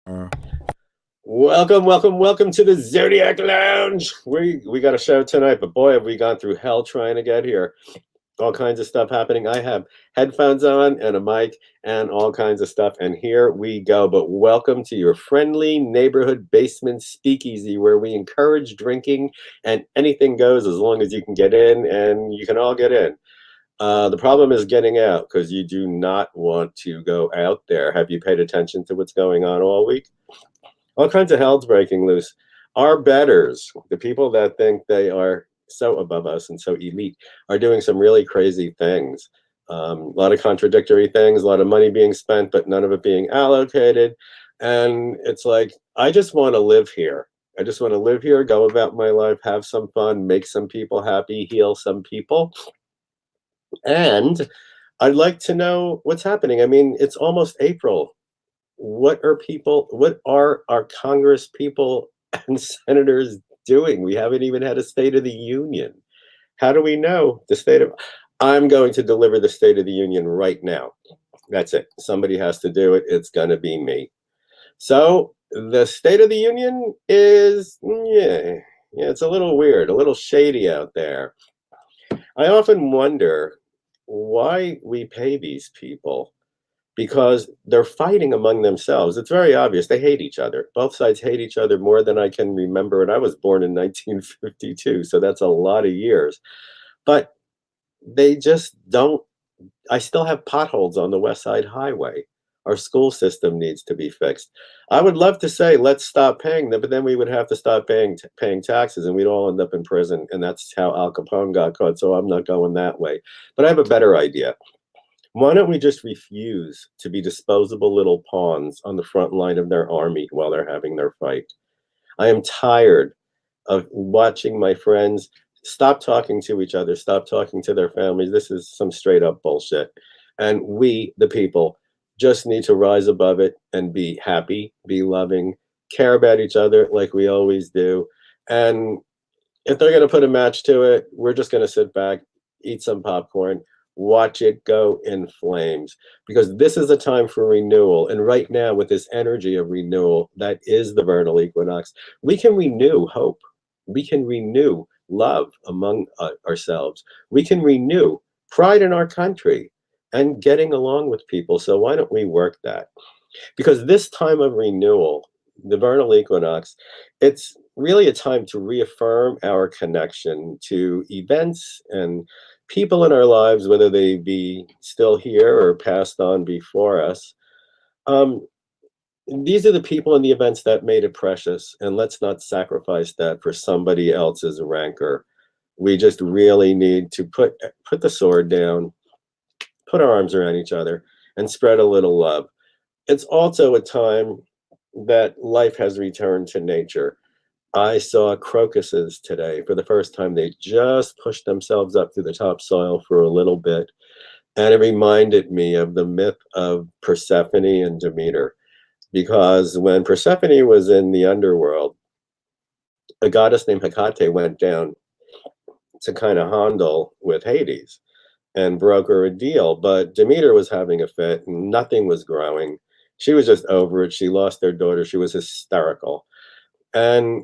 Uh, Welcome to the Zodiac Lounge. We got a show tonight, but boy, have we gone through hell trying to get here. All kinds of stuff happening. I have headphones on and a mic and all kinds of stuff, and here we go. But welcome to your friendly neighborhood basement speakeasy where we encourage drinking and anything goes as long as you can get in and you can all get in. The problem is getting out because you do not want to go out there. Have you paid attention to what's going on all week? All kinds of hell's breaking loose. Our betters, the people that think they are so above us and so elite, are doing some really crazy things. A lot of contradictory things, a lot of money being spent, but none of it being allocated. And it's like, I just want to live here. I just want to live here, go about my life, have some fun, make some people happy, heal some people. And I'd like to know what's happening. I mean, it's almost April. What are our Congress people and senators doing? We haven't even had a State of the Union. How do we know the state of I'm going to deliver the State of the Union right now. That's it. Somebody has to do it. It's going to be me. So the State of the Union is, yeah, it's a little weird, a little shady out there. I often wonder why we pay these people because they're fighting among themselves. It's very obvious. They hate each other. Both sides hate each other more than I can remember. And I was born in 1952, so that's a lot of years. But they just don't. I still have potholes on the West Side Highway. Our school system needs to be fixed. I would love to say let's stop paying them, but then we would have to stop paying taxes, and we'd all end up in prison. And that's how Al Capone got caught. So I'm not going that way. But I have a better idea. Why don't we just refuse to be disposable little pawns on the front line of their army while they're having their fight? I am tired of watching my friends stop talking to each other, stop talking to their families. This is some straight up bullshit. And we, the people, just need to rise above it and be happy, be loving, care about each other like we always do. And if they're going to put a match to it, we're just going to sit back, eat some popcorn, watch it go in flames because this is a time for renewal. And right now, with this energy of renewal, that is the vernal equinox, we can renew hope. We can renew love among ourselves. We can renew pride in our country and getting along with people. So, why don't we work that? Because this time of renewal, the vernal equinox, it's really a time to reaffirm our connection to events and people in our lives, whether they be still here or passed on before us. Um, these are the people and the events that made it precious, and let's not sacrifice that for somebody else's rancor. We just really need to put the sword down, put our arms around each other, and spread a little love. It's also a time that life has returned to nature. I saw crocuses today for the first time. They just pushed themselves up through the topsoil for a little bit. And it reminded me of the myth of Persephone and Demeter. Because when Persephone was in the underworld, a goddess named Hecate went down to kind of handle with Hades and broke her a deal. But Demeter was having a fit and nothing was growing. She was just over it. She lost their daughter. She was hysterical. And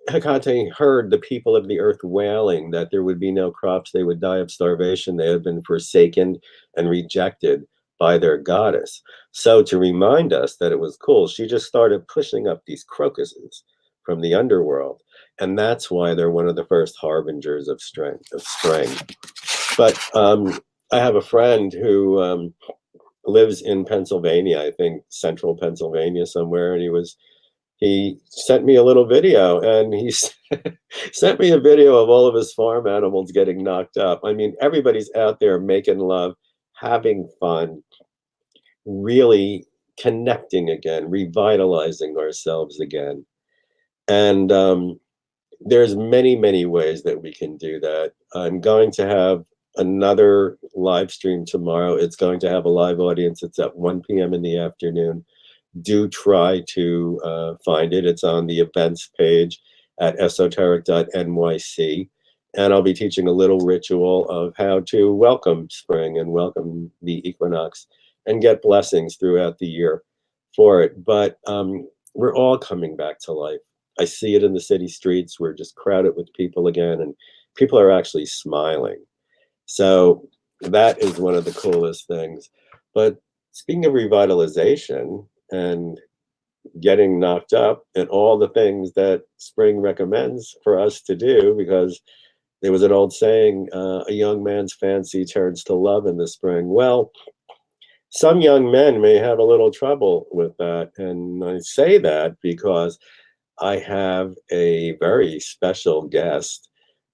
Hecate heard the people of the earth wailing that there would be no crops. They would die of starvation. They had been forsaken and rejected by their goddess. So, to remind us that it was cool, she just started pushing up these crocuses from the underworld. And that's why they're one of the first harbingers of strength, of spring. But I have a friend who lives in Pennsylvania, I think central Pennsylvania somewhere, and he sent me a little video, and he sent me a video of all of his farm animals getting knocked up. I mean, everybody's out there making love, having fun, really connecting again, revitalizing ourselves again. And there's many ways that we can do that. I'm going to have another live stream tomorrow. It's going to have a live audience. It's at 1 p.m. in the afternoon. Do try to find it. It's on the events page at esoteric.nyc. And I'll be teaching a little ritual of how to welcome spring and welcome the equinox and get blessings throughout the year for it. But we're all coming back to life. I see it in the city streets. We're just crowded with people again, and people are actually smiling. So that is one of the coolest things. But speaking of revitalization and getting knocked up and all the things that spring recommends for us to do, because there was an old saying, a young man's fancy turns to love in the spring. Well, some young men may have a little trouble with that. And I say that because I have a very special guest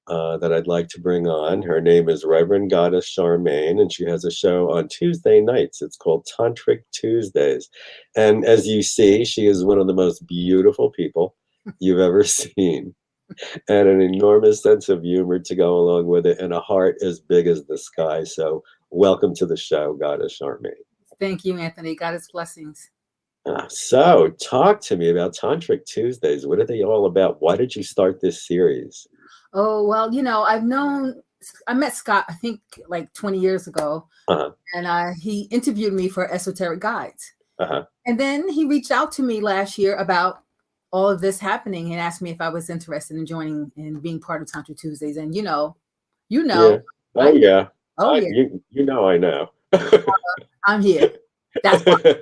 that I'd like to bring on. Her name is Reverend Goddess Charmaine, and she has a show on Tuesday nights. It's called Tantric Tuesdays. And as you see, she is one of the most beautiful people you've ever seen, and an enormous sense of humor to go along with it, and a heart as big as the sky. So, welcome to the show, Goddess Charmaine. Thank you, Anthony. Goddess blessings. So, talk to me about Tantric Tuesdays. What are they all about? Why did you start this series? Oh, well, I met Scott, I think like 20 years ago, and he interviewed me for Esoteric Guides. And then he reached out to me last year about all of this happening and asked me if I was interested in joining and being part of Tantra Tuesdays. And Yeah. I know. I know. I'm here. That's why.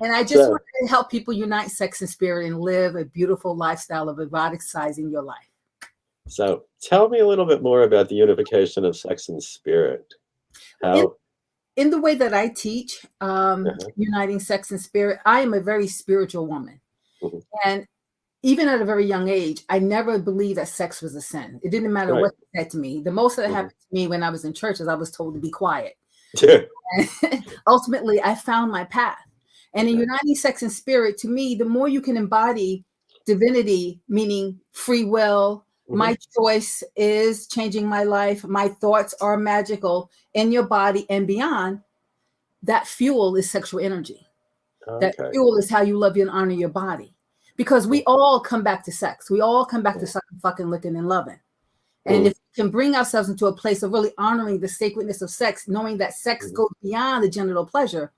And I just want to help people unite sex and spirit and live a beautiful lifestyle of eroticizing your life. So tell me a little bit more about the unification of sex and spirit. How? In the way that I teach, uniting sex and spirit, I am a very spiritual woman. And even at a very young age, I never believed that sex was a sin. It didn't matter what it said to me. The most that happened to me when I was in church is I was told to be quiet. And ultimately, I found my path. And in uniting sex and spirit, to me, the more you can embody divinity, meaning free will, my choice is changing my life, my thoughts are magical in your body and beyond, that fuel is sexual energy. That fuel is how you love and honor your body. Because we all come back to sex. We all come back to sucking, fucking, licking, and loving. And if we can bring ourselves into a place of really honoring the sacredness of sex, knowing that sex goes beyond the genital pleasure,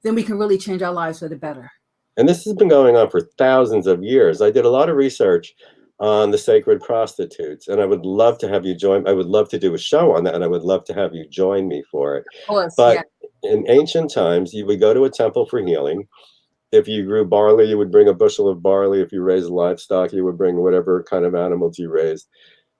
then we can really change our lives for the better. And this has been going on for thousands of years. I did a lot of research on the sacred prostitutes, and I would love to have you join. I would love to do a show on that, and I would love to have you join me for it. Of course, but in ancient times, you would go to a temple for healing. If you grew barley, you would bring a bushel of barley. If you raised livestock, you would bring whatever kind of animals you raised.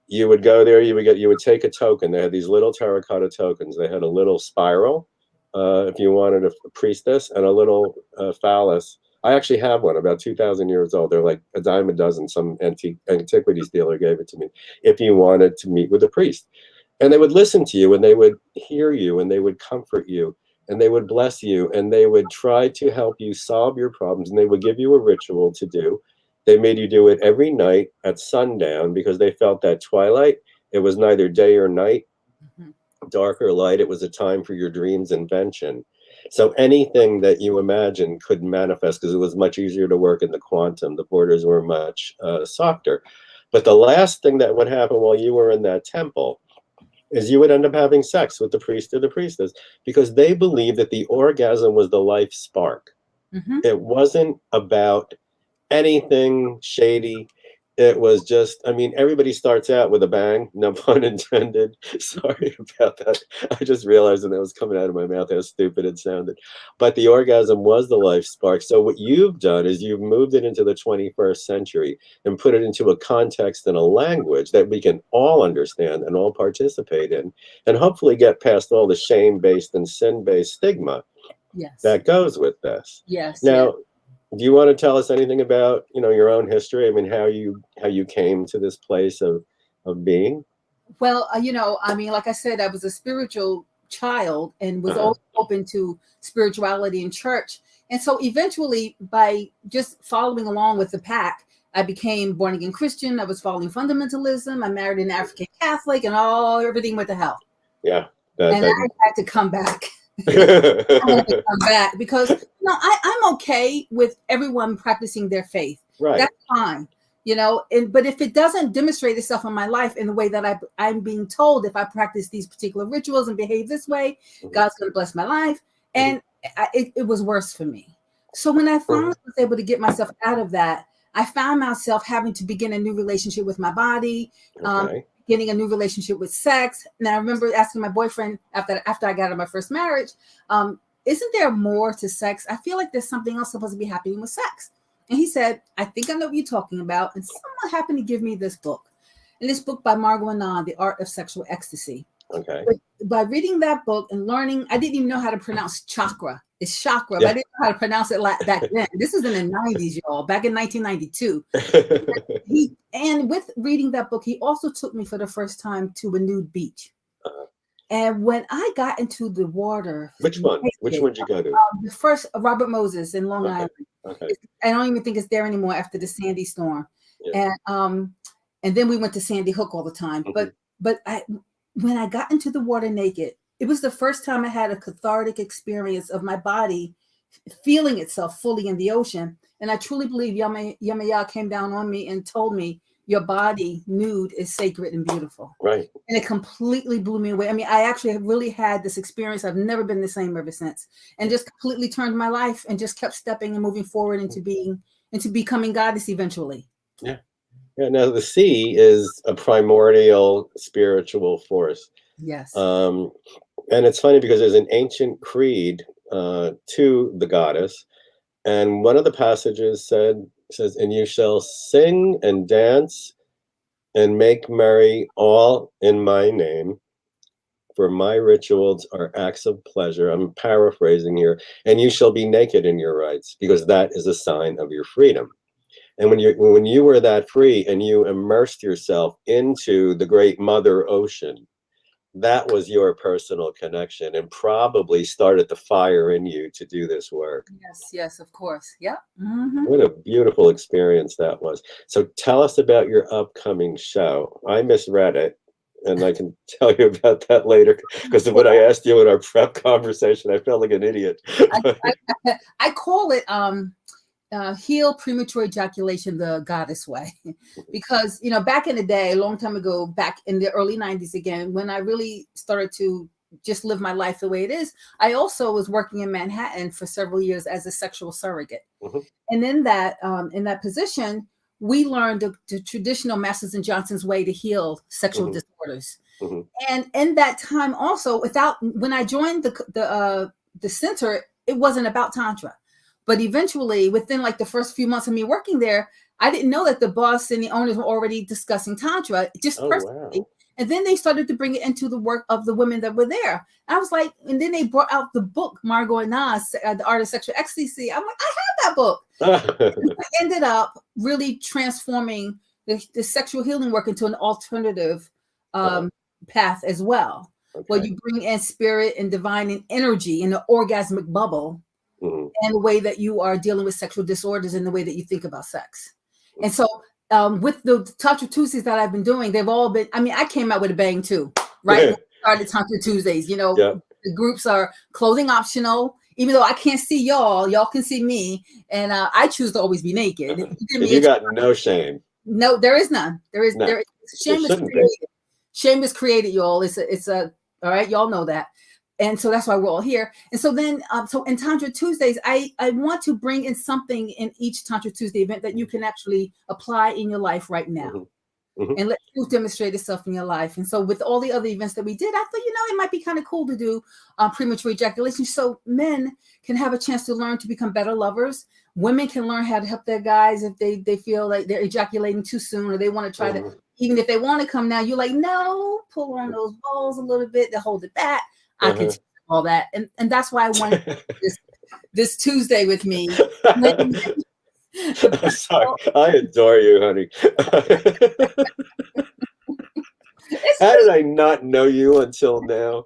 You would go there, you would take a token. They had these little terracotta tokens. They had a little spiral, if you wanted a priestess, and a little phallus. I actually have one about 2,000 years old. They're like a dime a dozen. Some antiquities dealer gave it to me. If you wanted to meet with a priest. And they would listen to you, and they would hear you, and they would comfort you, and they would bless you, and they would try to help you solve your problems, and they would give you a ritual to do. They made you do it every night at sundown because they felt that twilight, it was neither day or night, dark or light. It was a time for your dreams' invention. So anything that you imagine could manifest because it was much easier to work in the quantum. The borders were much softer. But the last thing that would happen while you were in that temple is you would end up having sex with the priest or the priestess because they believed that the orgasm was the life spark. It wasn't about anything shady. It was just, I mean, everybody starts out with a bang, no pun intended. Sorry about that. I just realized when that was coming out of my mouth how stupid it sounded. But the orgasm was the life spark. So what you've done is you've moved it into the 21st century and put it into a context and a language that we can all understand and all participate in, and hopefully get past all the shame-based and sin-based stigma that goes with this. Now, do you want to tell us anything about, your own history? I mean, how you came to this place of being? Well, like I said, I was a spiritual child and was always open to spirituality in church. And so eventually, by just following along with the pack, I became born again Christian. I was following fundamentalism. I married an African Catholic, and everything went to hell. Yeah. I had to come back. I had to come back because I'm okay with everyone practicing their faith. Right. That's fine. But if it doesn't demonstrate itself in my life in the way that I'm being told, if I practice these particular rituals and behave this way, God's going to bless my life. And it was worse for me. So when I finally was able to get myself out of that, I found myself having to begin a new relationship with my body, getting a new relationship with sex. And I remember asking my boyfriend after I got out of my first marriage, isn't there more to sex? I feel like there's something else supposed to be happening with sex. And he said, I think I know what you're talking about. And someone happened to give me this book. And this book by Margot Anand, The Art of Sexual Ecstasy. Okay. But by reading that book and learning, I didn't even know how to pronounce chakra. It's chakra, but I didn't know how to pronounce it like back then. This is in the 90s, y'all, back in 1992. And with reading that book, he also took me for the first time to a nude beach. And when I got into the water, which one? Which one did you go to? The first, Robert Moses in Long Island. Okay. I don't even think it's there anymore after the Sandy storm. Yeah. And then we went to Sandy Hook all the time. But when I got into the water naked, it was the first time I had a cathartic experience of my body feeling itself fully in the ocean. And I truly believe Yamaya came down on me and told me, your body nude is sacred and beautiful. Right. And it completely blew me away. I mean, I actually have really had this experience. I've never been the same ever since, and just completely turned my life and just kept stepping and moving forward into becoming goddess eventually. Yeah. Yeah. Now the sea is a primordial spiritual force. Yes. And it's funny because there's an ancient creed to the goddess, and one of the passages says, and you shall sing and dance and make merry all in my name, for my rituals are acts of pleasure. I'm paraphrasing here. And you shall be naked in your rights, because that is a sign of your freedom. And when you were that free and you immersed yourself into the great mother ocean, that was your personal connection and probably started the fire in you to do this work. Yes, of course. Yep. What a beautiful experience that was. So tell us about your upcoming show. I misread it, and I can tell you about that later, because when I asked you in our prep conversation, I felt like an idiot. I call it heal premature ejaculation the goddess way, because back in the day, a long time ago, back in the early 90s, again, when I really started to just live my life the way it is, I also was working in Manhattan for several years as a sexual surrogate. And in that position, we learned the traditional Masters and Johnson's way to heal sexual disorders. And in that time also, when I joined the center, it wasn't about Tantra. But eventually, within like the first few months of me working there, I didn't know that the boss and the owners were already discussing Tantra, just personally. Wow. And then they started to bring it into the work of the women that were there. I was like, and then they brought out the book, Margot Anand's The Art of Sexual Ecstasy. I'm like, I have that book. I ended up really transforming the sexual healing work into an alternative path as well, where you bring in spirit and divine and energy in the orgasmic bubble. And the way that you are dealing with sexual disorders and the way that you think about sex. And so with the Tantra Tuesdays that I've been doing, they've all been, I mean, I came out with a bang too, right? When I started Tantra Tuesdays, the groups are clothing optional, even though I can't see y'all can see me. And I choose to always be naked. You got no shame. No, there is none. There is shame is created. Shame is created, y'all. It's a all right, y'all know that. And so that's why we're all here. And so then, so in Tantra Tuesdays, I want to bring in something in each Tantra Tuesday event that you can actually apply in your life right now. And let truth demonstrate itself in your life. And so with all the other events that we did, I thought, it might be kind of cool to do premature ejaculation, so men can have a chance to learn to become better lovers. Women can learn how to help their guys if they feel like they're ejaculating too soon, or they want to try to, even if they want to come now, you're like, no, pull on those balls a little bit to hold it back. I can teach all that. And that's why I wanted this Tuesday with me. I'm sorry. I adore you, honey. How did I not know you until now?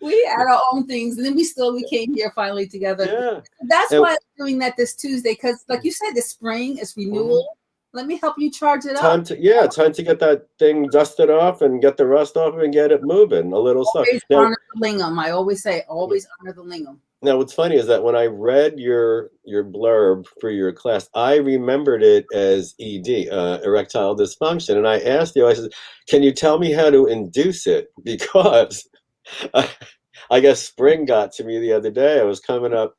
We had our own things, and then we came here finally together. Yeah. That's why I'm doing that this Tuesday, because like you said, the spring is renewal. Let me help you charge it up. Time to get that thing dusted off and get the rust off and get it moving. A little stuff. Honor the lingam. I always say, always honor the lingam. Now, what's funny is that when I read your blurb for your class, I remembered it as ED, erectile dysfunction, and I asked you. I said, "Can you tell me how to induce it?" Because I guess spring got to me the other day. I was coming up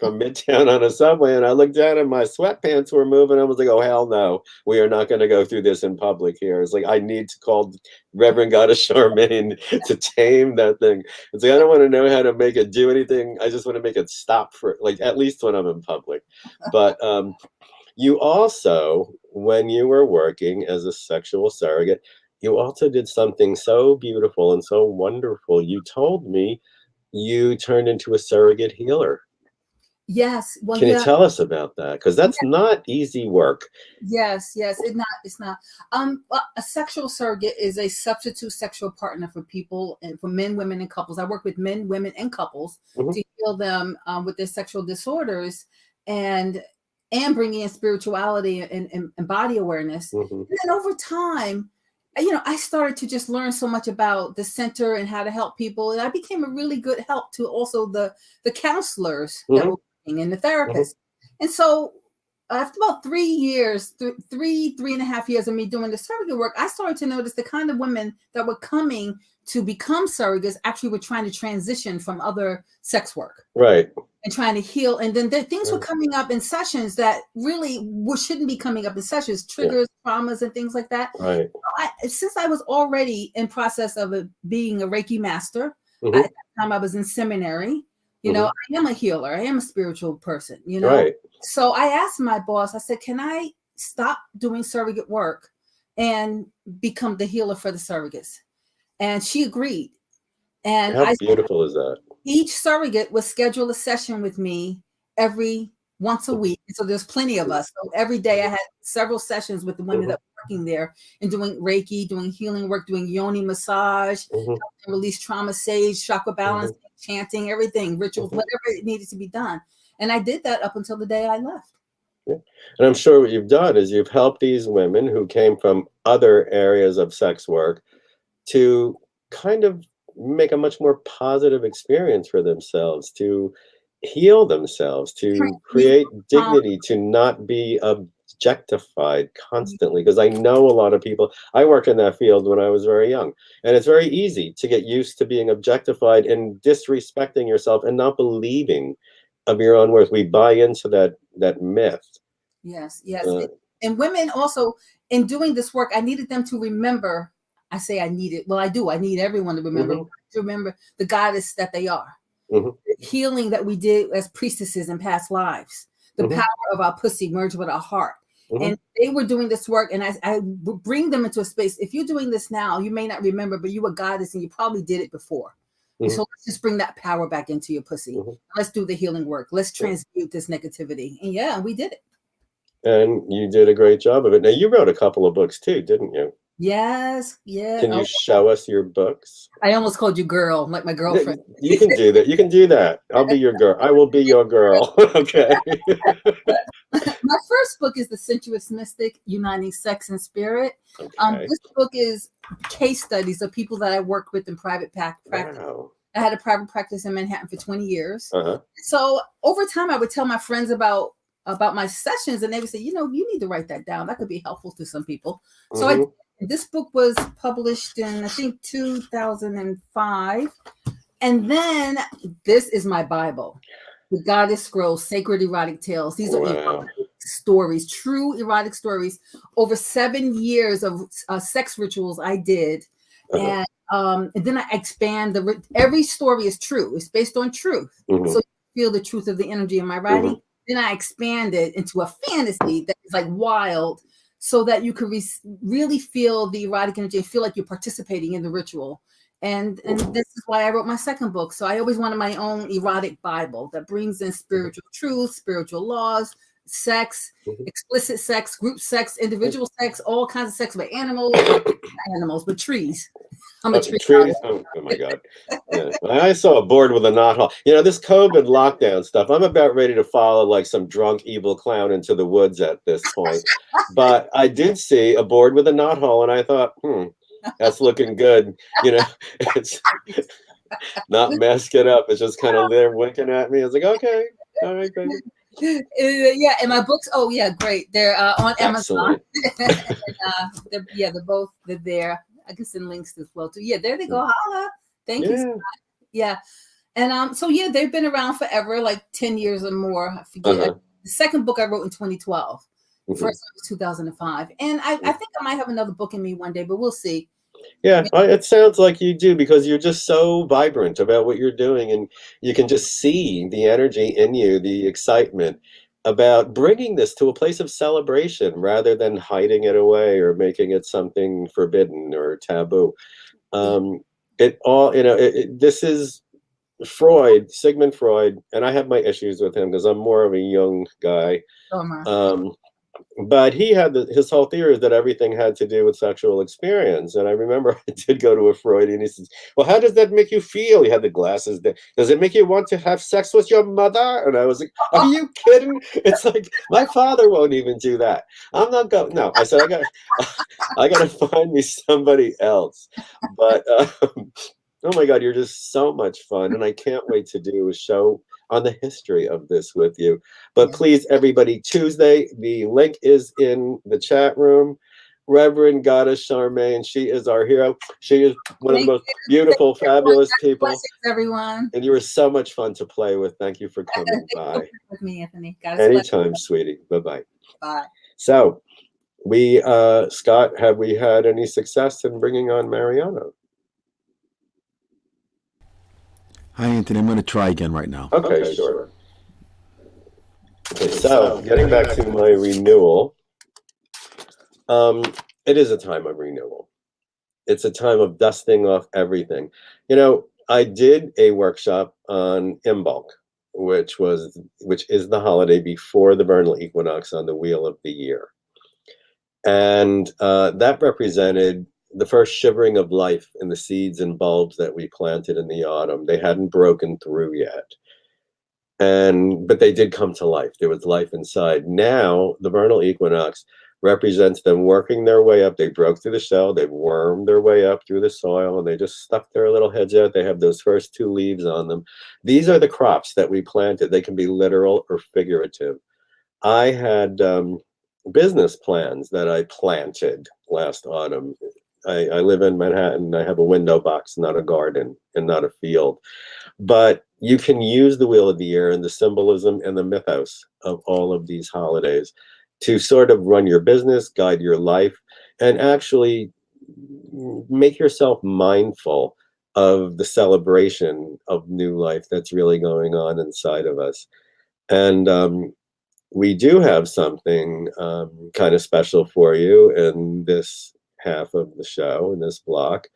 from Midtown on a subway, and I looked down and my sweatpants were moving. I was like, "Oh hell no, we are not going to go through this in public here." It's like I need to call Reverend Goddess Charmaine to tame that thing. It's like I don't want to know how to make it do anything. I just want to make it stop for like at least when I'm in public. But you also, when you were working as a sexual surrogate, you also did something so beautiful and so wonderful. You told me you turned into a surrogate healer. Yes. Well, Can you yeah. tell us about that? Because that's not easy work. Yes, yes, it's not. Well, a sexual surrogate is a substitute sexual partner for people and for men, women, and couples. I work with men, women, and couples to heal them with their sexual disorders and bringing in spirituality and body awareness. And then over time, I started to just learn so much about the center and how to help people, and I became a really good help to also the counselors that were working and the therapists. And so after about 3 years, three and a half years of me doing the surrogate work, I started to notice the kind of women that were coming to become surrogates actually were trying to transition from other sex work. Right. And trying to heal. And then things were coming up in sessions that really shouldn't be coming up in sessions, triggers, traumas, and things like that. Right. Since I was already in process of being a Reiki master, at that time I was in seminary, I am a healer. I am a spiritual person, Right. So I asked my boss, I said, can I stop doing surrogate work and become the healer for the surrogates? And she agreed. And how beautiful is that? Each surrogate would schedule a session with me once a week. So there's plenty of us. So every day I had several sessions with the women that were working there and doing Reiki, doing healing work, doing yoni massage, release trauma, sage, chakra balance, chanting, everything, rituals, whatever it needed to be done. And I did that up until the day I left. Yeah. And I'm sure what you've done is you've helped these women who came from other areas of sex work to kind of make a much more positive experience for themselves, to heal themselves, to create dignity, to not be objectified constantly. Because I know a lot of people, I worked in that field when I was very young, and it's very easy to get used to being objectified and disrespecting yourself and not believing of your own worth. We buy into that myth. Yes, yes. And women also, in doing this work, I needed them to remember. I say I need it. Well, I do. I need everyone to remember the goddess that they are. The healing that we did as priestesses in past lives. The power of our pussy merged with our heart. And they were doing this work, and I bring them into a space. If you're doing this now, you may not remember, but you were a goddess and you probably did it before. And so let's just bring that power back into your pussy. Let's do the healing work. Let's transmute this negativity. And we did it. And you did a great job of it. Now, you wrote a couple of books too, didn't you? Yes. Yeah. Can you show us your books? I almost called you girl, like my girlfriend. You can do that. You can do that. I'll be your girl. I will be your girl. Okay. My first book is The Sensuous Mystic, Uniting Sex and Spirit. This book is case studies of people that I worked with in private practice. Wow. I had a private practice in Manhattan for 20 years. So over time, I would tell my friends about my sessions, and they would say, you need to write that down. That could be helpful to some people. So this book was published in, I think, 2005. And then this is my Bible, The Goddess Scrolls, Sacred Erotic Tales. These are erotic stories, true erotic stories. Over 7 years of sex rituals I did. And then I expand every story is true. It's based on truth. So you feel the truth of the energy in my writing. Then I expand it into a fantasy that is like wild, so that you can really feel the erotic energy and feel like you're participating in the ritual. And this is why I wrote my second book. So I always wanted my own erotic Bible that brings in spiritual truth, spiritual laws, sex, explicit sex, group sex, individual sex, all kinds of sex with animals, but trees. I'm a tree. Trees. Oh my God. Yeah. I saw a board with a knothole. This COVID lockdown stuff, I'm about ready to follow like some drunk evil clown into the woods at this point. But I did see a board with a knothole, and I thought, that's looking good. It's not masking up. It's just kind of there winking at me. I was like, okay, all right, baby. Yeah, and my books. Oh yeah, great. They're on Amazon. And, they're there. I can send links as well too. Yeah, there they go. Holla. Thank you. Yeah. And so yeah, they've been around forever, like 10 years or more. I forget. The second book I wrote in 2012. First one was 2005. And I think I might have another book in me one day, but we'll see. Yeah, it sounds like you do, because you're just so vibrant about what you're doing, and you can just see the energy in you, the excitement about bringing this to a place of celebration rather than hiding it away or making it something forbidden or taboo. It all, this is Freud, Sigmund Freud, and I have my issues with him because I'm more of a young guy. But he had his whole theory is that everything had to do with sexual experience. And I remember I did go to a Freudian, and he says, well, how does that make you feel? He had the glasses. Does it make you want to have sex with your mother? And I was like, are you kidding? It's like, my father won't even do that. I'm not going. No, I said, I got to find me somebody else. But oh my God, you're just so much fun. And I can't wait to do a show on the history of this with you. But please, everybody, Tuesday, the link is in the chat room. Reverend Goddess Charmaine, she is our hero. She is one of the most beautiful, fabulous people. Blessings, everyone. And you were so much fun to play with. Thank you for coming by. With me, Anthony. Anytime, sweetie. Bye-bye. Bye. So, Scott, have we had any success in bringing on Mariana? Hi, Anthony. I'm going to try again right now. Okay, sure. Okay, so getting back to my renewal, it is a time of renewal. It's a time of dusting off everything. I did a workshop on Imbolc, which is the holiday before the vernal equinox on the wheel of the year. And that represented the first shivering of life in the seeds and bulbs that we planted in the autumn. They hadn't broken through yet. But they did come to life. There was life inside. Now, the vernal equinox represents them working their way up. They broke through the shell, they've wormed their way up through the soil, and they just stuck their little heads out. They have those first 2 leaves on them. These are the crops that we planted. They can be literal or figurative. I had business plans that I planted last autumn. I live in Manhattan. I have a window box, not a garden and not a field. But you can use the wheel of the year and the symbolism and the mythos of all of these holidays to sort of run your business, guide your life, and actually make yourself mindful of the celebration of new life that's really going on inside of us. And we do have something kind of special for you in this half of the show, in this block.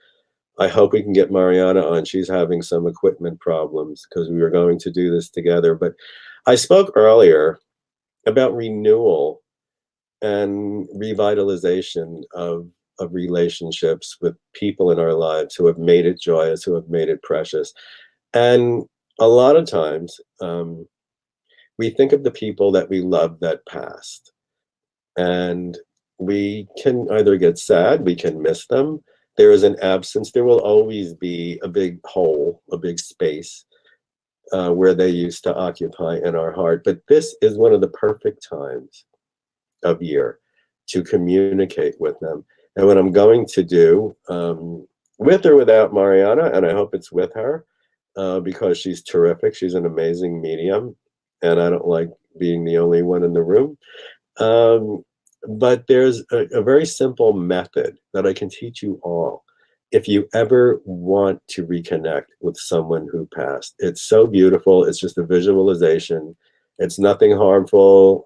I hope we can get Mariana on. She's having some equipment problems because we were going to do this together. But I spoke earlier about renewal and revitalization of relationships with people in our lives who have made it joyous, who have made it precious. And a lot of times, we think of the people that we love that passed. And we can either get sad, we can miss them. There is an absence. There will always be a big hole, a big space where they used to occupy in our heart. But this is one of the perfect times of year to communicate with them. And what I'm going to do, with or without Mariana, and I hope it's with her, because she's terrific. She's an amazing medium, and I don't like being the only one in the room. But there's a very simple method that I can teach you all if you ever want to reconnect with someone who passed. It's so beautiful. It's just a visualization. It's nothing harmful.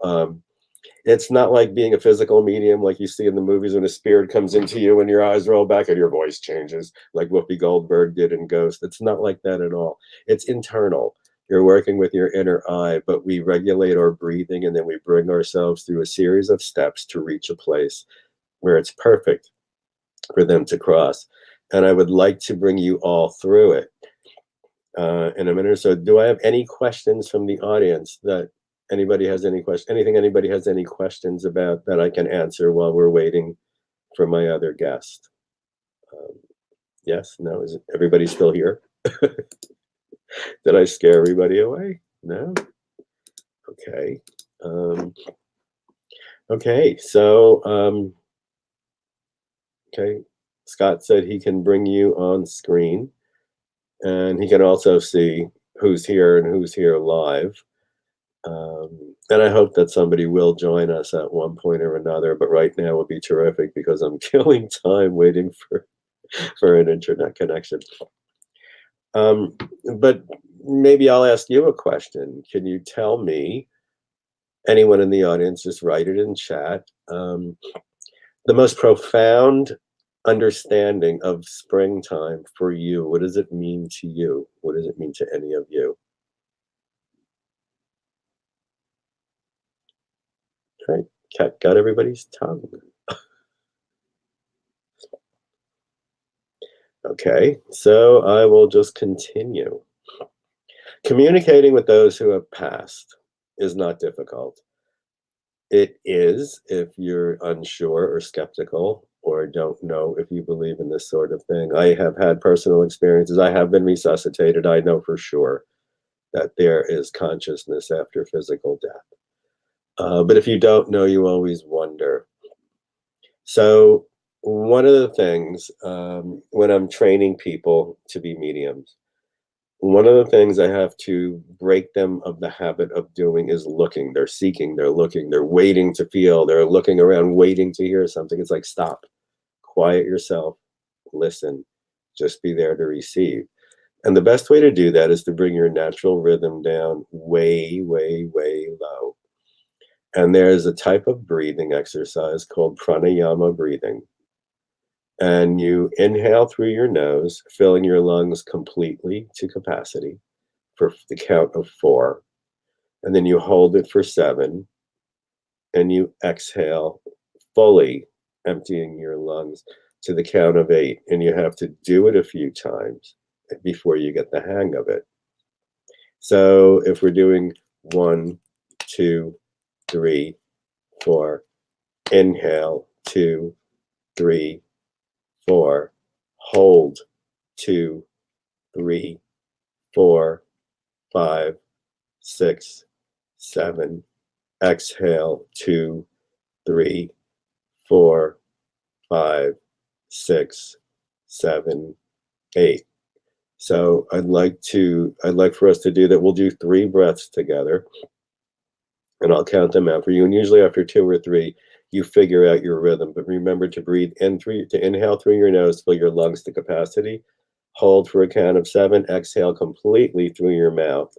It's not like being a physical medium like you see in the movies when a spirit comes into you and your eyes roll back and your voice changes, like Whoopi Goldberg did in Ghost. It's not like that at all. It's internal. You're working with your inner eye, but we regulate our breathing, and then we bring ourselves through a series of steps to reach a place where it's perfect for them to cross. And I would like to bring you all through it in a minute or so. Do I have any questions from the audience that anybody has any questions? Anything anybody has any questions about that I can answer while we're waiting for my other guest? Yes? No? Is everybody still here? Did I scare everybody away? No? Okay. Okay, so, okay, Scott said he can bring you on screen, and he can also see who's here and who's here live. And I hope that somebody will join us at one point or another, but right now would be terrific because I'm killing time waiting for an internet connection. But maybe I'll ask you a question. Can you tell me, anyone in the audience, just write it in chat, the most profound understanding of springtime for you? What does it mean to you? What does it mean to any of you? Great. Got everybody's tongue. Okay, so I will just continue. Communicating with those who have passed is not difficult. It is if you're unsure or skeptical or don't know if you believe in this sort of thing. I have had personal experiences. I have been resuscitated. I know for sure that there is consciousness after physical death. But if you don't know, you always wonder. So one of the things when I'm training people to be mediums, one of the things I have to break them of the habit of doing is looking. They're seeking, they're looking, they're waiting to feel, they're looking around, waiting to hear something. It's like, stop, quiet yourself, listen, just be there to receive. And the best way to do that is to bring your natural rhythm down way, way, way low. And there's a type of breathing exercise called pranayama breathing. And you inhale through your nose, filling your lungs completely to capacity for the count of 4. And then you hold it for 7. And you exhale fully, emptying your lungs to the count of 8. And you have to do it a few times before you get the hang of it. So if we're doing 1, 2, 3, 4, inhale, 2, 3, 4, hold, 2, 3, 4, 5, 6, 7, exhale, 2, 3, 4, 5, 6, 7, 8. So I'd like for us to do that. We'll do 3 breaths together, and I'll count them out for you. And usually after 2 or 3, you figure out your rhythm. But remember to breathe in to inhale through your nose, fill your lungs to capacity, hold for a count of 7, exhale completely through your mouth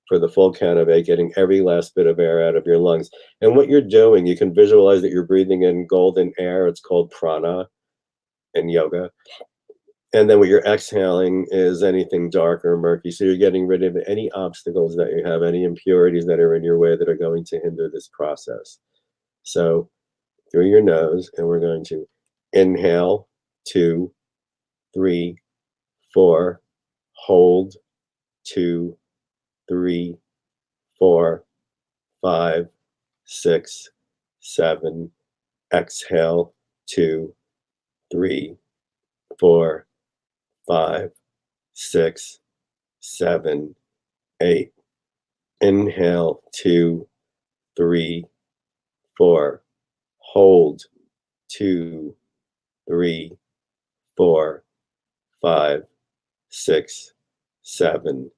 for the full count of 8, getting every last bit of air out of your lungs. And what you're doing, you can visualize that you're breathing in golden air. It's called prana in yoga. And then what you're exhaling is anything dark or murky. So you're getting rid of any obstacles that you have, any impurities that are in your way that are going to hinder this process. So through your nose, and we're going to inhale, 2, 3, 4, hold, 2, 3, 4, 5, 6, 7, exhale, 2, 3, 4, 5, 6, 7, 8. Inhale, 2, 3, 4. Hold, 2, 3, 4, 5, 6, 7.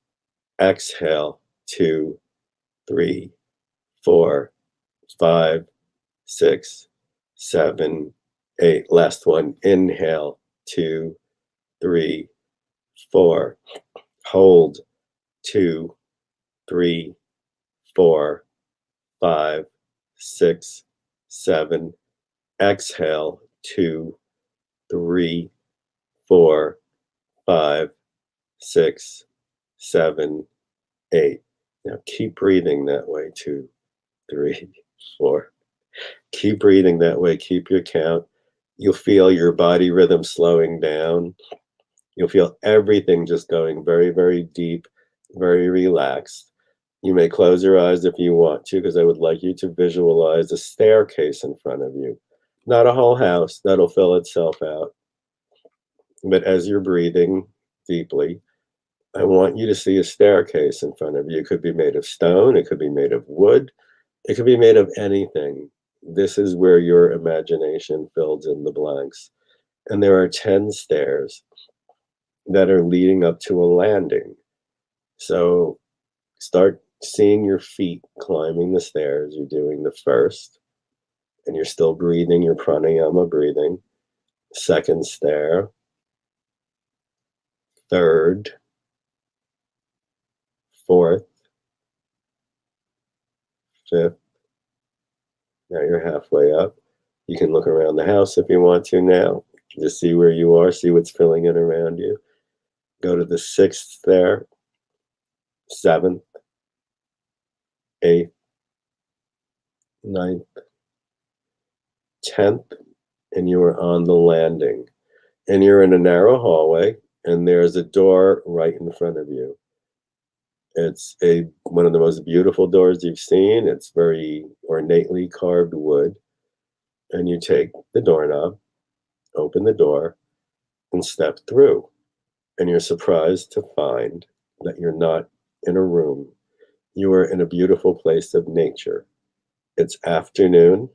Exhale, 2, 3, 4, 5, 6, 7, 8. Last one. Inhale, 2, 3, 4. Hold, 2, 3, 4, 5, 6, 7. Exhale, 2, 3, 4, 5, 6, 7, 8. Now keep breathing that way. 2, 3, 4. Keep breathing that way. Keep your count. You'll feel your body rhythm slowing down. You'll feel everything just going very, very deep, very relaxed. You may close your eyes if you want to, because I would like you to visualize a staircase in front of you. Not a whole house, that'll fill itself out. But as you're breathing deeply, I want you to see a staircase in front of you. It could be made of stone, it could be made of wood, it could be made of anything. This is where your imagination fills in the blanks. And there are 10 stairs that are leading up to a landing. So start seeing your feet climbing the stairs. You're doing the first, and you're still breathing your pranayama breathing. Second stair, third, fourth, fifth. Now you're halfway up. You can look around the house if you want to now. Just see where you are, see what's filling in around you. Go to the sixth stair, seventh, eighth, ninth, 10th, and you are on the landing. And you're in a narrow hallway, and there's a door right in front of you. It's one of the most beautiful doors you've seen. It's very ornately carved wood. And you take the doorknob, open the door, and step through. And you're surprised to find that you're not in a room. You are in a beautiful place of nature. It's afternoon.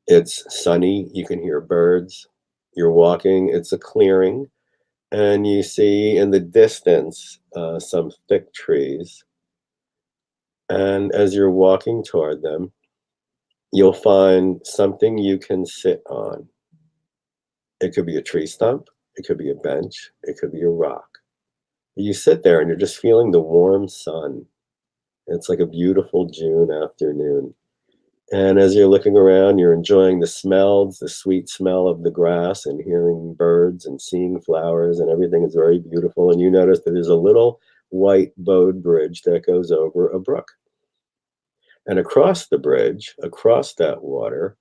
It's sunny. You can hear birds. You're walking. It's a clearing. And you see in the distance some thick trees. And as you're walking toward them, you'll find something you can sit on. It could be a tree stump. It could be a bench. It could be a rock. You sit there and you're just feeling the warm sun. It's like a beautiful June afternoon. And as you're looking around, you're enjoying the smells, the sweet smell of the grass, and hearing birds and seeing flowers, and everything is very beautiful. And you notice that there's a little white bowed bridge that goes over a brook. And across the bridge, across that water,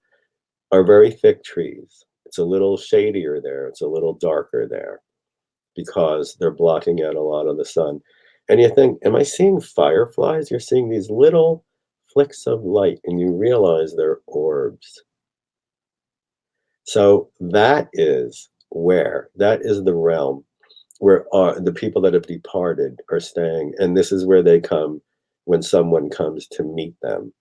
are very thick trees. It's a little shadier there. It's a little darker there because they're blocking out a lot of the sun. And you think, am I seeing fireflies? You're seeing these little flicks of light, and you realize they're orbs. So that is the realm where the people that have departed are staying. And this is where they come when someone comes to meet them.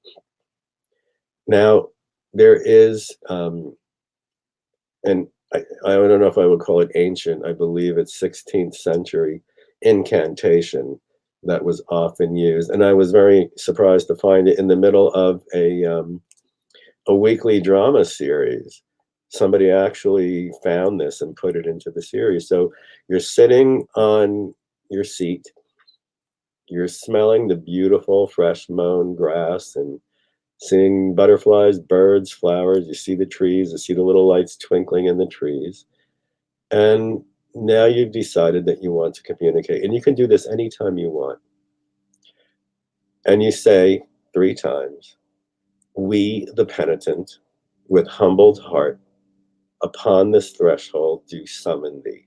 Now, there is, and I don't know if I would call it ancient, I believe it's 16th century incantation that was often used. And I was very surprised to find it in the middle of a weekly drama series. Somebody actually found this and put it into the series. So you're sitting on your seat, you're smelling the beautiful fresh mown grass and seeing butterflies, birds, flowers. You see the trees, you see the little lights twinkling in the trees. And now you've decided that you want to communicate. And you can do this anytime you want. And you say 3 times, "We, the penitent, with humbled heart, upon this threshold do summon thee.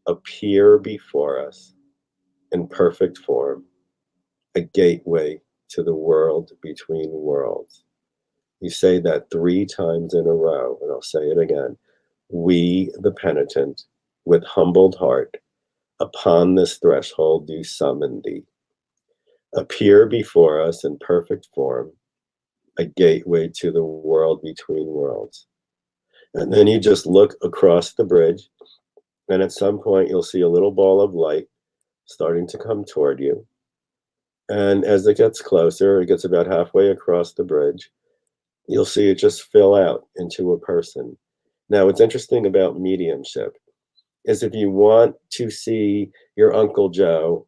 Appear before us in perfect form, a gateway to the world between worlds." You say that 3 times in a row, and I'll say it again. "We, the penitent, with humbled heart, upon this threshold do summon thee. Appear before us in perfect form, a gateway to the world between worlds." And then you just look across the bridge, and at some point you'll see a little ball of light starting to come toward you. And as it gets closer, it gets about halfway across the bridge, you'll see it just fill out into a person. Now, what's interesting about mediumship is if you want to see your Uncle Joe,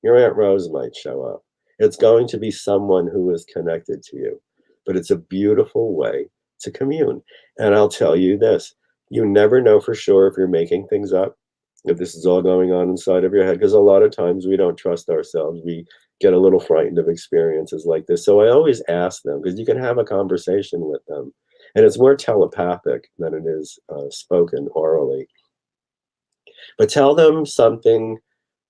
your Aunt Rose might show up. It's going to be someone who is connected to you, but it's a beautiful way to commune. And I'll tell you this, you never know for sure if you're making things up, if this is all going on inside of your head, because a lot of times we don't trust ourselves. We get a little frightened of experiences like this. So I always ask them, because you can have a conversation with them, and it's more telepathic than it is spoken orally. But tell them something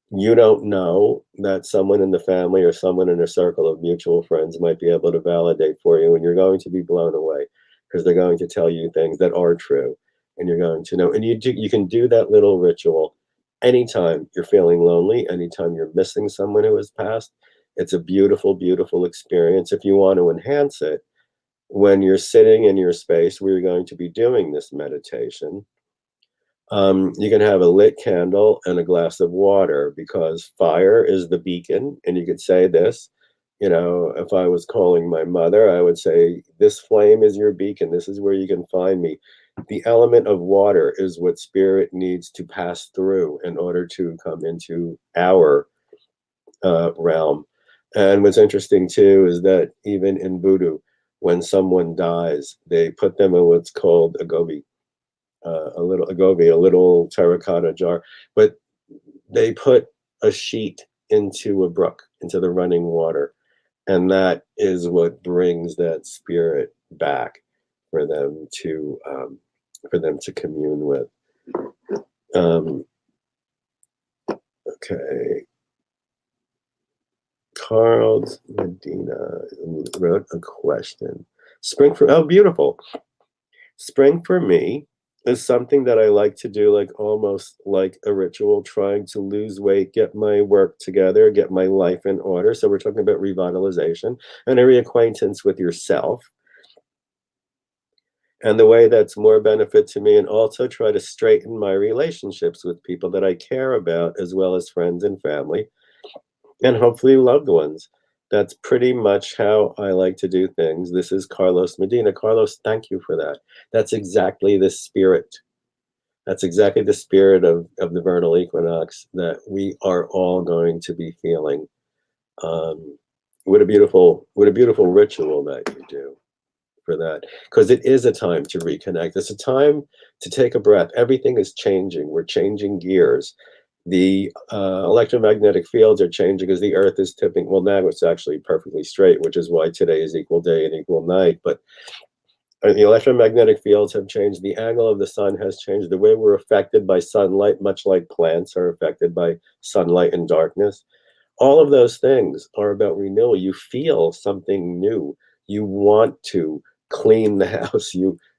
you don't know that someone in the family or someone in a circle of mutual friends might be able to validate for you, and you're going to be blown away because they're going to tell you things that are true, and you're going to know. And you can do that little ritual anytime you're feeling lonely, anytime you're missing someone who has passed. It's a beautiful, beautiful experience. If you want to enhance it, when you're sitting in your space where you're going to be doing this meditation, You can have a lit candle and a glass of water, because fire is the beacon. And you could say this, if I was calling my mother, I would say, this flame is your beacon. This is where you can find me. The element of water is what spirit needs to pass through in order to come into our realm. And what's interesting too is that even in voodoo, when someone dies, they put them in what's called a gobi, a little terracotta jar, but they put a sheet into a brook, into the running water, and that is what brings that spirit back for them to commune with. Okay. Carl Medina wrote a question. Beautiful. Spring for me is something that I like to do, like almost like a ritual, trying to lose weight, get my work together, get my life in order. So we're talking about revitalization and a reacquaintance with yourself, and the way that's more benefit to me, and also try to straighten my relationships with people that I care about, as well as friends and family, and hopefully loved ones. That's pretty much how I like to do things. This is Carlos Medina. Carlos, thank you for that. That's exactly the spirit. That's exactly the spirit of the vernal equinox that we are all going to be feeling. What a beautiful ritual that you do for that, because it is a time to reconnect. It's a time to take a breath. Everything is changing. We're changing gears. The electromagnetic fields are changing as the earth is tipping. Well, now it's actually perfectly straight, which is why today is equal day and equal night. But the electromagnetic fields have changed. The angle of the sun has changed. The way we're affected by sunlight, much like plants are affected by sunlight and darkness. All of those things are about renewal. You feel something new. You want to clean the house.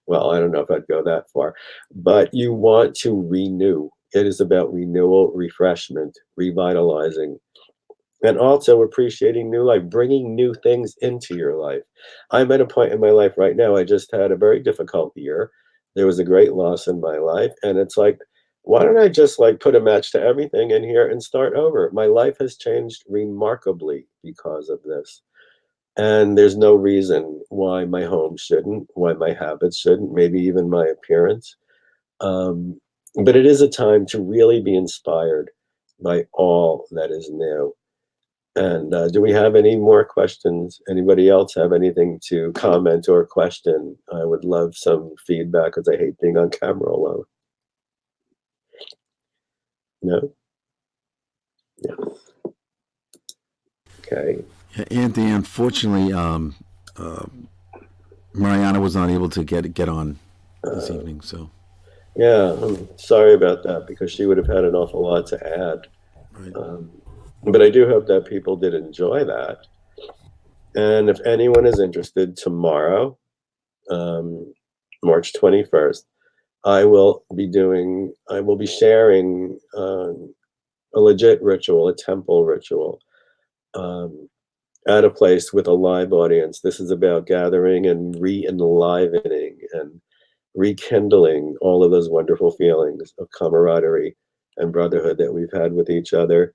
Well, I don't know if I'd go that far, but you want to renew. It is about renewal, refreshment, revitalizing, and also appreciating new life, bringing new things into your life. I'm at a point in my life right now. I just had a very difficult year. There was a great loss in my life, and it's like, why don't I just like put a match to everything in here and start over? My life has changed remarkably because of this. And there's no reason why my home shouldn't, why my habits shouldn't, maybe even my appearance. Um, but it is a time to really be inspired by all that is new. And do we have any more questions? Anybody else have anything to comment or question? I would love some feedback, because I hate being on camera alone. No? Yeah. Okay. Yeah, Anthony, unfortunately, Mariana was not able to get on this evening. So yeah, I'm sorry about that, because she would have had an awful lot to add. right. But I do hope that people did enjoy that. And if anyone is interested, tomorrow, March 21st, I will be sharing a legit ritual, a temple ritual, at a place with a live audience. This is about gathering and re-enlivening and rekindling all of those wonderful feelings of camaraderie and brotherhood that we've had with each other.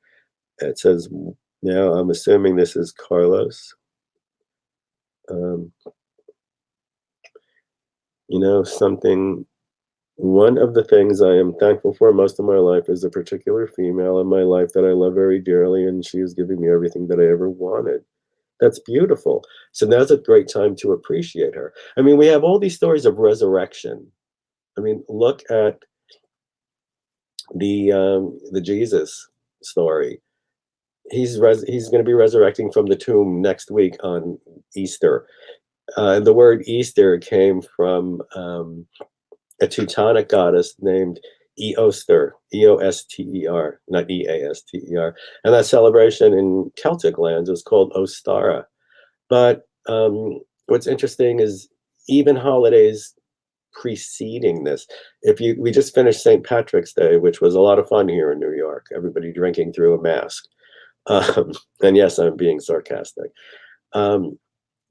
It says, now I'm assuming this is Carlos. One of the things I am thankful for most of my life is a particular female in my life that I love very dearly, and she is giving me everything that I ever wanted. That's beautiful. So now's a great time to appreciate her. I mean, we have all these stories of resurrection. I mean, look at the Jesus story. He's going to be resurrecting from the tomb next week on Easter. The word Easter came from a Teutonic goddess named Eoster, Eoster, not Easter. And that celebration in Celtic lands was called Ostara. But what's interesting is even holidays preceding this. We just finished St. Patrick's Day, which was a lot of fun here in New York, everybody drinking through a mask. And yes, I'm being sarcastic.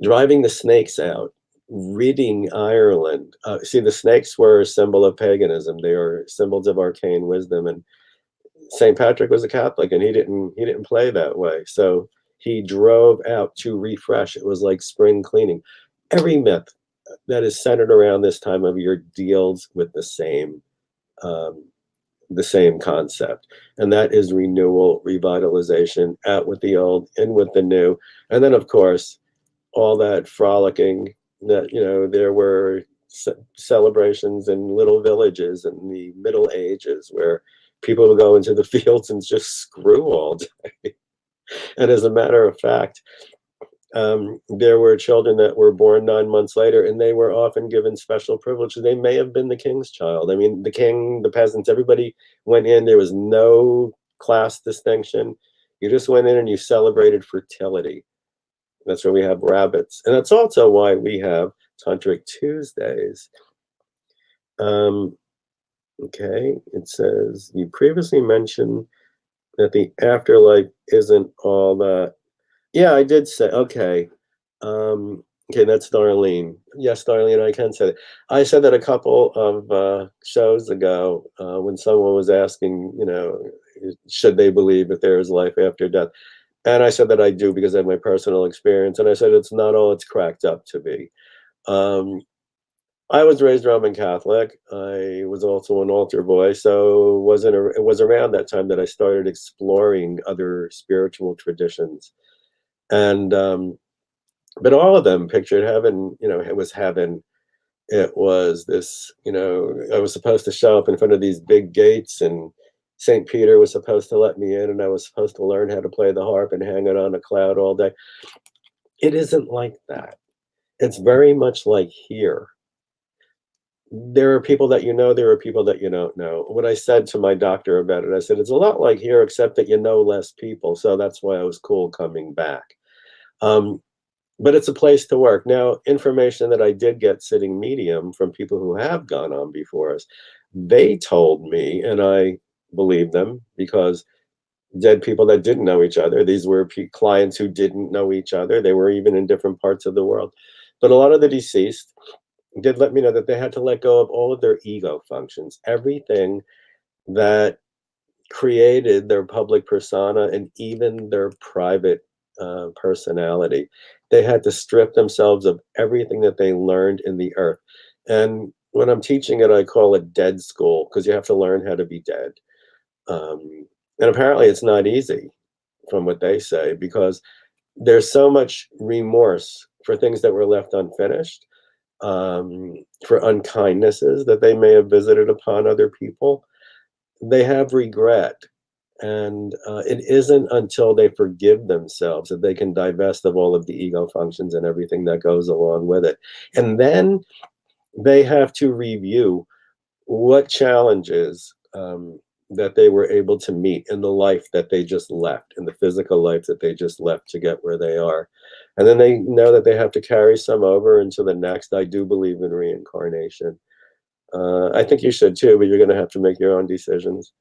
Driving the snakes out ridding Ireland. See, the snakes were a symbol of paganism. They are symbols of arcane wisdom, and St. Patrick was a Catholic, and he didn't play that way. So he drove out to refresh. It was like spring cleaning. Every myth that is centered around this time of year deals with um, the same concept, and that is renewal, revitalization, out with the old, in with the new. And then, of course, all that frolicking that, there were celebrations in little villages in the Middle Ages where people would go into the fields and just screw all day. And as a matter of fact, there were children that were born 9 months later, and they were often given special privileges. They may have been the king's child. I mean, the king, the peasants, everybody went in. There was no class distinction. You just went in and you celebrated fertility. That's why we have rabbits. And that's also why we have Tantric Tuesdays. Okay, it says, you previously mentioned that the afterlife isn't all that. Yeah, I did say, okay. Okay, that's Darlene. Yes, Darlene, I can say that. I said that a couple of shows ago when someone was asking, should they believe that there is life after death? And I said that I do because I have my personal experience. And I said it's not all it's cracked up to be. I was raised Roman Catholic. I was also an altar boy. So it was around that time that I started exploring other spiritual traditions. And but all of them pictured heaven, it was heaven. It was this, I was supposed to show up in front of these big gates, and St. Peter was supposed to let me in, and I was supposed to learn how to play the harp and hang it on a cloud all day. It isn't like that. It's very much like here. There are people that there are people that you don't know. What I said to my doctor about it, I said, it's a lot like here, except that you know less people. So that's why I was cool coming back. But it's a place to work. Now, information that I did get sitting medium from people who have gone on before us, they told me, and I believe them, because dead people that didn't know each other, these were clients who didn't know each other. They were even in different parts of the world. But a lot of the deceased did let me know that they had to let go of all of their ego functions, everything that created their public persona and even their private personality. They had to strip themselves of everything that they learned in the earth. And when I'm teaching it, I call it dead school, because you have to learn how to be dead. And apparently it's not easy, from what they say, because there's so much remorse for things that were left unfinished, for unkindnesses that they may have visited upon other people. They have regret. And it isn't until they forgive themselves that they can divest of all of the ego functions and everything that goes along with it. And then they have to review what challenges that they were able to meet in the life that they just left, in the physical life that they just left to get where they are. And then they know that they have to carry some over into the next. I do believe in reincarnation. I think you should too, but you're going to have to make your own decisions.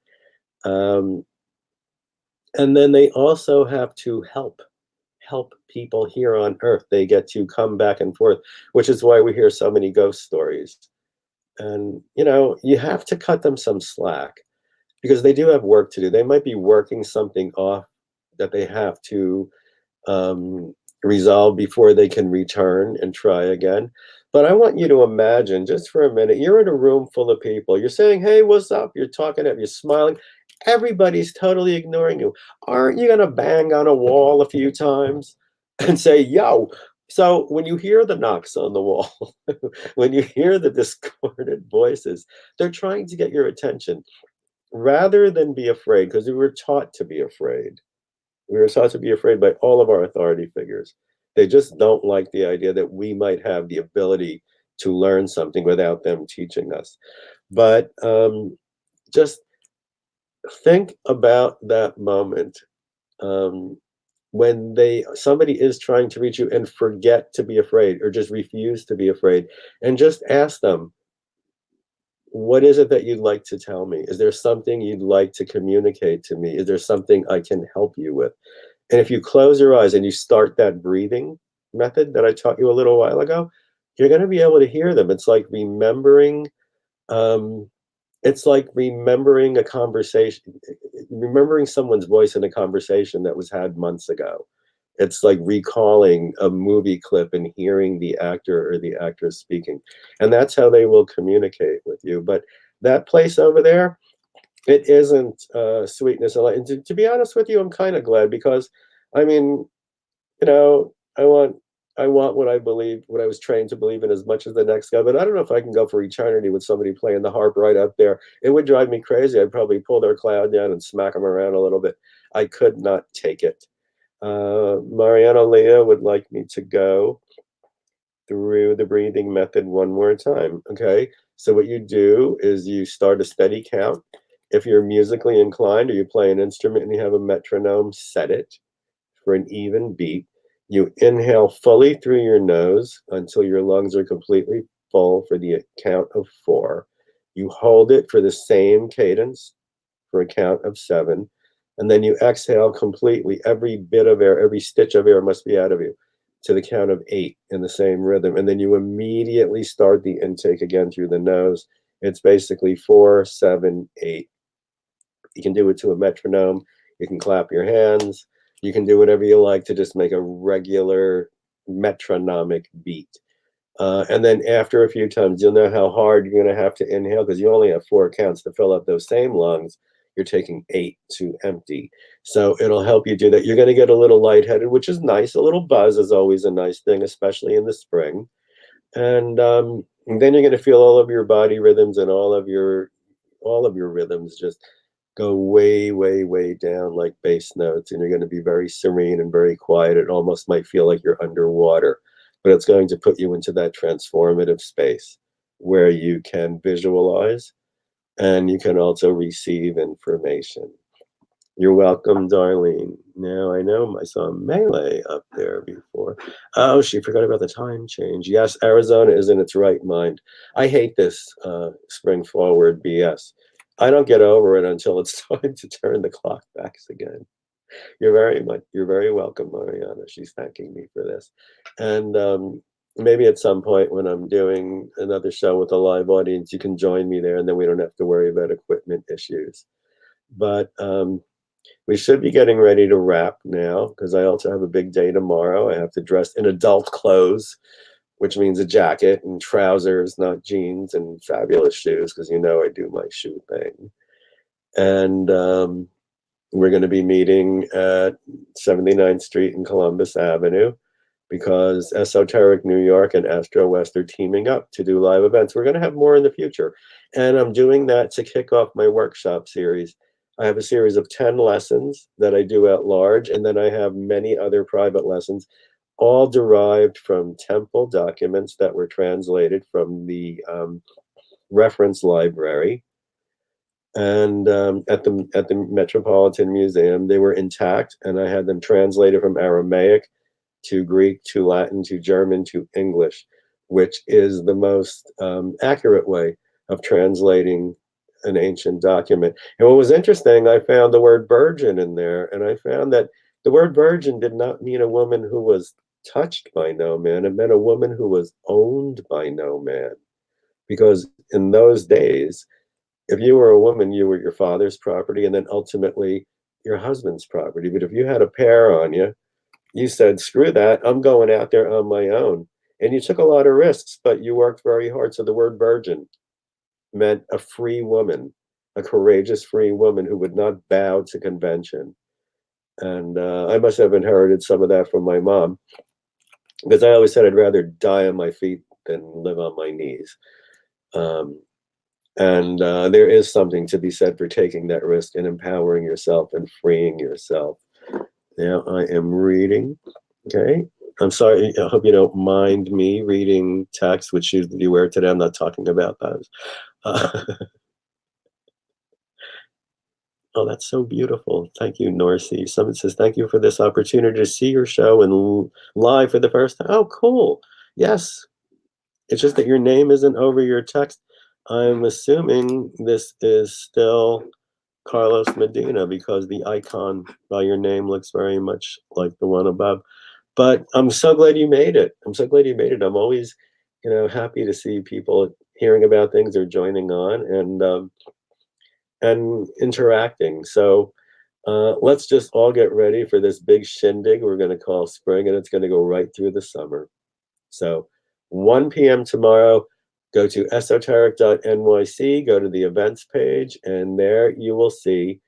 And then they also have to help people here on earth. They get to come back and forth, which is why we hear so many ghost stories. And, you have to cut them some slack, because they do have work to do. They might be working something off that they have to resolve before they can return and try again. But I want you to imagine, just for a minute, you're in a room full of people. You're saying, hey, what's up? You're talking, you're smiling. Everybody's totally ignoring you. Aren't you going to bang on a wall a few times and say, yo? So when you hear the knocks on the wall, when you hear the discordant voices, they're trying to get your attention rather than be afraid, because we were taught to be afraid. We were taught to be afraid by all of our authority figures. They just don't like the idea that we might have the ability to learn something without them teaching us. But just think about that moment when somebody is trying to reach you and forget to be afraid, or just refuse to be afraid, and just ask them, what is it that you'd like to tell me? Is there something you'd like to communicate to me? Is there something I can help you with? And if you close your eyes and you start that breathing method that I taught you a little while ago, you're going to be able to hear them. It's like remembering. It's like remembering a conversation, remembering someone's voice in a conversation that was had months ago. It's like recalling a movie clip and hearing the actor or the actress speaking. And that's how they will communicate with you. But that place over there, it isn't sweetness and light. And to be honest with you, I'm kind of glad because, I mean, you know, I want what I believe, what I was trained to believe in as much as the next guy. But I don't know if I can go for eternity with somebody playing the harp right up there. It would drive me crazy. I'd probably pull their cloud down and smack them around a little bit. I could not take it. Mariana Leah would like me to go through the breathing method one more time. Okay. So what you do is you start a steady count. If you're musically inclined or you play an instrument and you have a metronome, set it for an even beat. You inhale fully through your nose until your lungs are completely full for the count of 4. You hold it for the same cadence for a count of 7. And then you exhale completely. Every bit of air, every stitch of air must be out of you to the count of 8 in the same rhythm. And then you immediately start the intake again through the nose. It's basically 4, 7, 8. You can do it to a metronome. You can clap your hands. You can do whatever you like to just make a regular metronomic beat. And then after a few times, you'll know how hard you're going to have to inhale because you only have 4 counts to fill up those same lungs. You're taking 8 to empty. So it'll help you do that. You're going to get a little lightheaded, which is nice. A little buzz is always a nice thing, especially in the spring. And then you're going to feel all of your body rhythms and all of your rhythms just go way, way, way down like bass notes, and you're going to be very serene and very quiet. It almost might feel like you're underwater, but it's going to put you into that transformative space where you can visualize and you can also receive information. You're welcome, Darlene. Now, I know I saw Melee up there before. Oh, she forgot about the time change. Yes, Arizona is in its right mind. I hate this spring forward BS. I don't get over it until it's time to turn the clock back again. You're very welcome, Mariana. She's thanking me for this. And maybe at some point when I'm doing another show with a live audience, you can join me there and then we don't have to worry about equipment issues. But we should be getting ready to wrap now because I also have a big day tomorrow. I have to dress in adult clothes, which means a jacket and trousers, not jeans, and fabulous shoes because you know I do my shoe thing. And we're going to be meeting at 79th Street and Columbus Avenue because Esoteric New York and Astro West are teaming up to do live events. We're going to have more in the future. And I'm doing that to kick off my workshop series. I have a series of 10 lessons that I do at large, and then I have many other private lessons, all derived from temple documents that were translated from the reference library. And at the Metropolitan Museum, they were intact, and I had them translated from Aramaic to Greek to Latin to German to English, which is the most accurate way of translating an ancient document. And what was interesting, I found the word virgin in there, and I found that the word virgin did not mean a woman who was touched by no man. It meant a woman who was owned by no man. Because in those days, if you were a woman, you were your father's property and then ultimately your husband's property. But if you had a pair on you, you said, screw that, I'm going out there on my own. And you took a lot of risks, but you worked very hard. So the word virgin meant a free woman, a courageous free woman who would not bow to convention. And I must have inherited some of that from my mom, because I always said I'd rather die on my feet than live on my knees. And there is something to be said for taking that risk and empowering yourself and freeing yourself. Now I am reading. Okay. I'm sorry. I hope you don't mind me reading text. Which shoes did you wear today? I'm not talking about those. Oh, that's so beautiful. Thank you, Norcy. Someone says, thank you for this opportunity to see your show and live for the first time. Oh, cool. Yes. It's just that your name isn't over your text. I'm assuming this is still Carlos Medina because the icon by your name looks very much like the one above. But I'm so glad you made it. I'm so glad you made it. I'm always happy to see people hearing about things or joining on and interacting. So let's just all get ready for this big shindig we're going to call spring, and it's going to go right through the summer. So 1 p.m. tomorrow, go to esoteric.nyc, go to the events page, and there you will see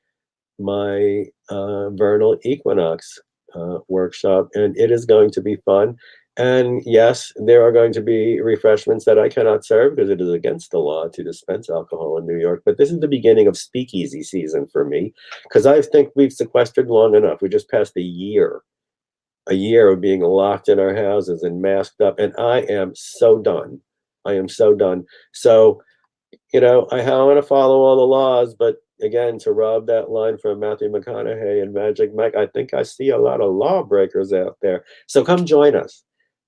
my vernal equinox workshop, and it is going to be fun. And yes, there are going to be refreshments that I cannot serve because it is against the law to dispense alcohol in New York. But this is the beginning of speakeasy season for me, because I think we've sequestered long enough. We just passed a year of being locked in our houses and masked up, and I am so done. I am so done. So I want to follow all the laws, but again, to rob that line from Matthew McConaughey and Magic Mike, I think I see a lot of lawbreakers out there. So come join us.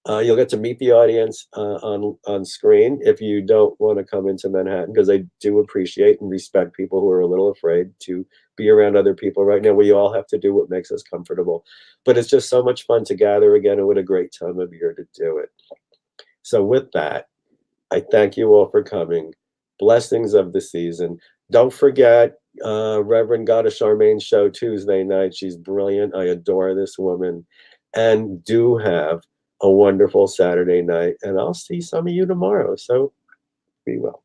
You'll get to meet the audience on screen if you don't want to come into Manhattan, because I do appreciate and respect people who are a little afraid to be around other people right now. We all have to do what makes us comfortable. But it's just so much fun to gather again, and what a great time of year to do it. So with that, I thank you all for coming. Blessings of the season. Don't forget Reverend Goddess Charmaine's show Tuesday night. She's brilliant. I adore this woman. And do have a wonderful Saturday night. And I'll see some of you tomorrow. So be well.